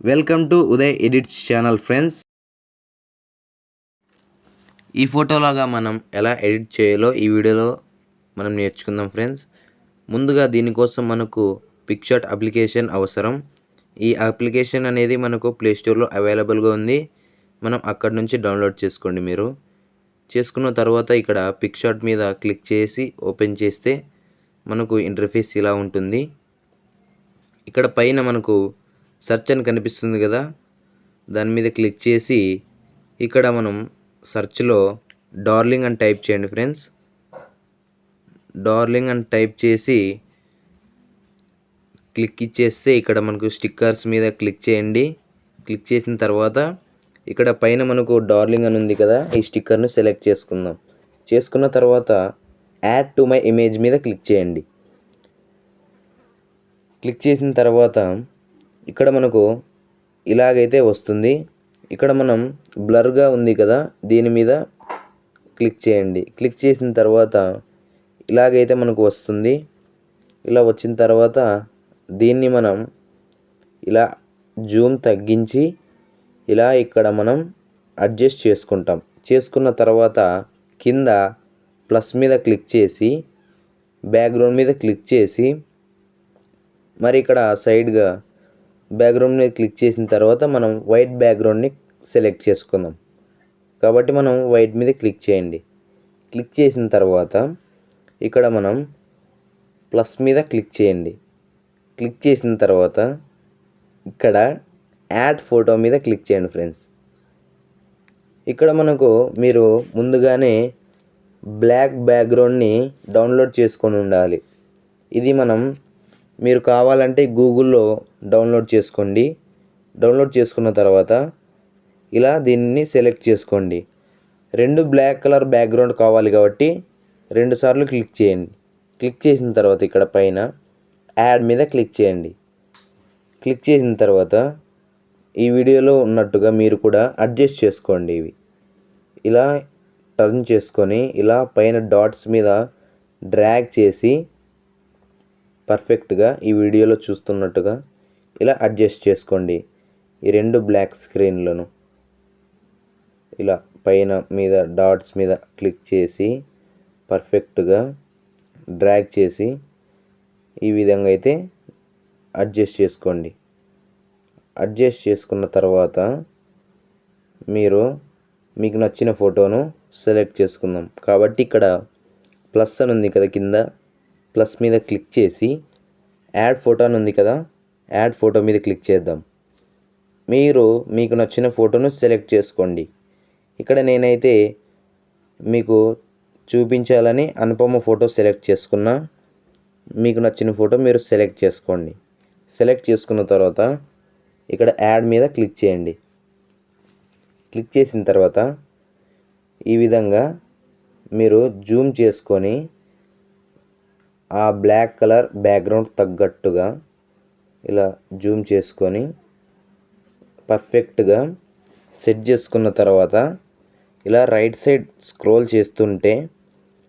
Welcome to Uday edits channel friends. ఈ ఫోటోలాగా మనం ఎలా ఎడిట్ చేయాలో ఈ వీడియోలో మనం నేర్చుకుందాం ఫ్రెండ్స్. ముందుగా దీనికోసం మనకు పిక్షాట్ అప్లికేషన్ అవసరం. ఈ అప్లికేషన్ అనేది మనకు ప్లేస్టోర్లో అవైలబుల్గా ఉంది. మనం అక్కడి నుంచి డౌన్లోడ్ చేసుకోండి. మీరు చేసుకున్న తర్వాత ఇక్కడ పిక్షాట్ మీద క్లిక్ చేసి ఓపెన్ చేస్తే మనకు ఇంటర్ఫేస్ ఇలా ఉంటుంది. ఇక్కడ పైన మనకు సెర్చ్ అని కనిపిస్తుంది కదా, దాని మీద క్లిక్ చేసి ఇక్కడ మనం సెర్చ్లో డార్లింగ్ అని టైప్ చేయండి ఫ్రెండ్స్. డార్లింగ్ అని టైప్ చేసి క్లిక్ ఇచ్చేస్తే ఇక్కడ మనకు స్టిక్కర్స్ మీద క్లిక్ చేయండి. క్లిక్ చేసిన తర్వాత ఇక్కడ పైన మనకు డార్లింగ్ అని ఉంది కదా, ఈ స్టిక్కర్ను సెలెక్ట్ చేసుకుందాం. చేసుకున్న తర్వాత యాడ్ టు మై ఇమేజ్ మీద క్లిక్ చేయండి. క్లిక్ చేసిన తర్వాత ఇక్కడ మనకు ఇలాగైతే వస్తుంది. ఇక్కడ మనం బ్లర్గా ఉంది కదా, దీని మీద క్లిక్ చేయండి. క్లిక్ చేసిన తర్వాత ఇలాగైతే మనకు వస్తుంది. ఇలా వచ్చిన తర్వాత దీన్ని మనం ఇలా జూమ్ తగ్గించి ఇలా ఇక్కడ మనం అడ్జస్ట్ చేసుకుంటాం. చేసుకున్న తర్వాత కింద ప్లస్ మీద క్లిక్ చేసి బ్యాక్గ్రౌండ్ మీద క్లిక్ చేసి మరి ఇక్కడ సైడ్గా బ్యాక్గ్రౌండ్ మీద క్లిక్ చేసిన తర్వాత మనం వైట్ బ్యాక్గ్రౌండ్ని సెలెక్ట్ చేసుకుందాం. కాబట్టి మనం వైట్ మీద క్లిక్ చేయండి. క్లిక్ చేసిన తర్వాత ఇక్కడ మనం ప్లస్ మీద క్లిక్ చేయండి. క్లిక్ చేసిన తర్వాత ఇక్కడ యాడ్ ఫోటో మీద క్లిక్ చేయండి ఫ్రెండ్స్. ఇక్కడ మనకు మీరు ముందుగానే బ్లాక్ బ్యాక్గ్రౌండ్ని డౌన్లోడ్ చేసుకొని ఉండాలి. ఇది మీరు కావాలంటే గూగుల్లో డౌన్లోడ్ చేసుకోండి. డౌన్లోడ్ చేసుకున్న తర్వాత ఇలా దీన్ని సెలెక్ట్ చేసుకోండి. 2 బ్లాక్ కలర్ బ్యాక్గ్రౌండ్ కావాలి కాబట్టి 2 సార్లు క్లిక్ చేయండి. క్లిక్ చేసిన తర్వాత ఇక్కడ పైన యాడ్ మీద క్లిక్ చేయండి. క్లిక్ చేసిన తర్వాత ఈ వీడియోలో ఉన్నట్టుగా మీరు కూడా అడ్జస్ట్ చేసుకోండి. ఇవి ఇలా టర్న్ చేసుకొని ఇలా పైన డాట్స్ మీద డ్రాగ్ చేసి పర్ఫెక్ట్గా ఈ వీడియోలో చూస్తున్నట్టుగా ఇలా అడ్జస్ట్ చేసుకోండి. ఈ 2 బ్లాక్ స్క్రీన్లను ఇలా పైన మీద డాట్స్ మీద క్లిక్ చేసి పర్ఫెక్ట్గా డ్రాగ్ చేసి ఈ విధంగా అయితే అడ్జస్ట్ చేసుకోండి. అడ్జస్ట్ చేసుకున్న తర్వాత మీకు నచ్చిన ఫోటోను సెలెక్ట్ చేసుకుందాం. కాబట్టి ఇక్కడ ప్లస్ అని ఉంది కదా, కింద ప్లస్ మీద క్లిక్ చేసి యాడ్ ఫోటో అని ఉంది కదా, యాడ్ ఫోటో మీద క్లిక్ చేద్దాం. మీకు నచ్చిన ఫోటోను సెలెక్ట్ చేసుకోండి. ఇక్కడ నేనైతే మీకు చూపించాలని అనుపమ ఫోటో సెలెక్ట్ చేసుకున్నా. మీకు నచ్చిన ఫోటో మీరు సెలెక్ట్ చేసుకోండి. సెలెక్ట్ చేసుకున్న తర్వాత ఇక్కడ యాడ్ మీద క్లిక్ చేయండి. క్లిక్ చేసిన తర్వాత ఈ విధంగా మీరు జూమ్ చేసుకొని ఆ బ్లాక్ కలర్ బ్యాక్గ్రౌండ్ తగ్గట్టుగా ఇలా జూమ్ చేసుకొని పర్ఫెక్ట్గా సెట్ చేసుకున్న తర్వాత ఇలా రైట్ సైడ్ స్క్రోల్ చేస్తుంటే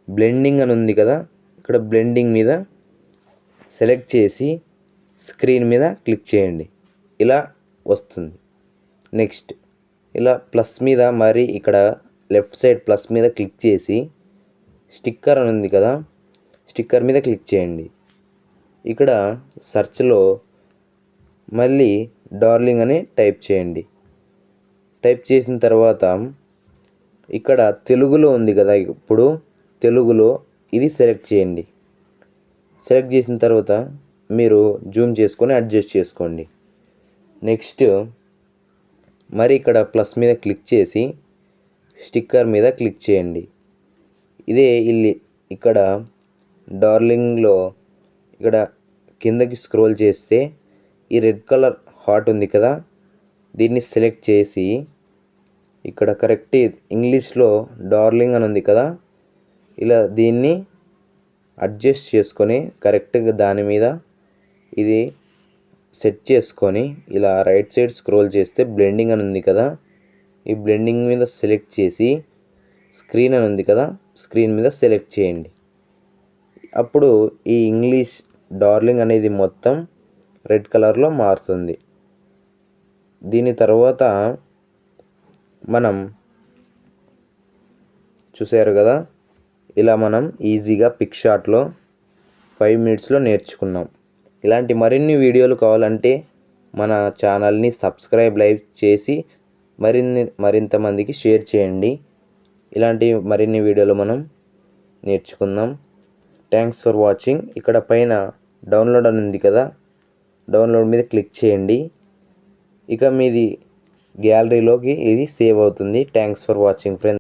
బ్లెండింగ్ అని ఉంది కదా, ఇక్కడ బ్లెండింగ్ మీద సెలెక్ట్ చేసి స్క్రీన్ మీద క్లిక్ చేయండి. ఇలా వస్తుంది. నెక్స్ట్ ఇలా ప్లస్ మీద మరి ఇక్కడ లెఫ్ట్ సైడ్ ప్లస్ మీద క్లిక్ చేసి స్టిక్కర్ అని ఉంది కదా, స్టిక్కర్ మీద క్లిక్ చేయండి. ఇక్కడ సెర్చ్లో మళ్ళీ డార్లింగ్ అని టైప్ చేయండి. టైప్ చేసిన తర్వాత ఇక్కడ తెలుగులో ఉంది కదా, ఇప్పుడు తెలుగులో ఇది సెలెక్ట్ చేయండి. సెలెక్ట్ చేసిన తర్వాత మీరు జూమ్ చేసుకొని అడ్జస్ట్ చేసుకోండి. నెక్స్ట్ మరి ఇక్కడ ప్లస్ మీద క్లిక్ చేసి స్టిక్కర్ మీద క్లిక్ చేయండి. ఇదే ఇక్కడ డార్లింగ్లో ఇక్కడ కిందకి స్క్రోల్ చేస్తే ఈ రెడ్ కలర్ హార్ట్ ఉంది కదా, దీన్ని సెలెక్ట్ చేసి ఇక్కడ కరెక్ట్ ఇంగ్లీష్లో డార్లింగ్ అని ఉంది కదా, ఇలా దీన్ని అడ్జస్ట్ చేసుకొని కరెక్ట్గా దాని మీద ఇది సెట్ చేసుకొని ఇలా రైట్ సైడ్ స్క్రోల్ చేస్తే బ్లెండింగ్ అని ఉంది కదా, ఈ బ్లెండింగ్ మీద సెలెక్ట్ చేసి స్క్రీన్ అని ఉంది కదా, స్క్రీన్ మీద సెలెక్ట్ చేయండి. అప్పుడు ఈ ఇంగ్లీష్ డార్లింగ్ అనేది మొత్తం రెడ్ కలర్లో మారుతుంది. దీని తర్వాత మనం చూసారు కదా, ఇలా మనం ఈజీగా పిక్షార్ట్లో 5 మినిట్స్లో నేర్చుకున్నాం. ఇలాంటి మరిన్ని వీడియోలు కావాలంటే మన ఛానల్ని సబ్స్క్రైబ్ లైక్ చేసి మరింత మందికి షేర్ చేయండి. ఇలాంటి మరిన్ని వీడియోలు మనం నేర్చుకుందాం. Thanks for watching. ఇక్కడ పైన డౌన్లోడ్ అని ఉంది కదా, డౌన్లోడ్ మీద క్లిక్ చేయండి. ఇక మీది గ్యాలరీలోకి ఇది సేవ్ అవుతుంది. Thanks for watching friends.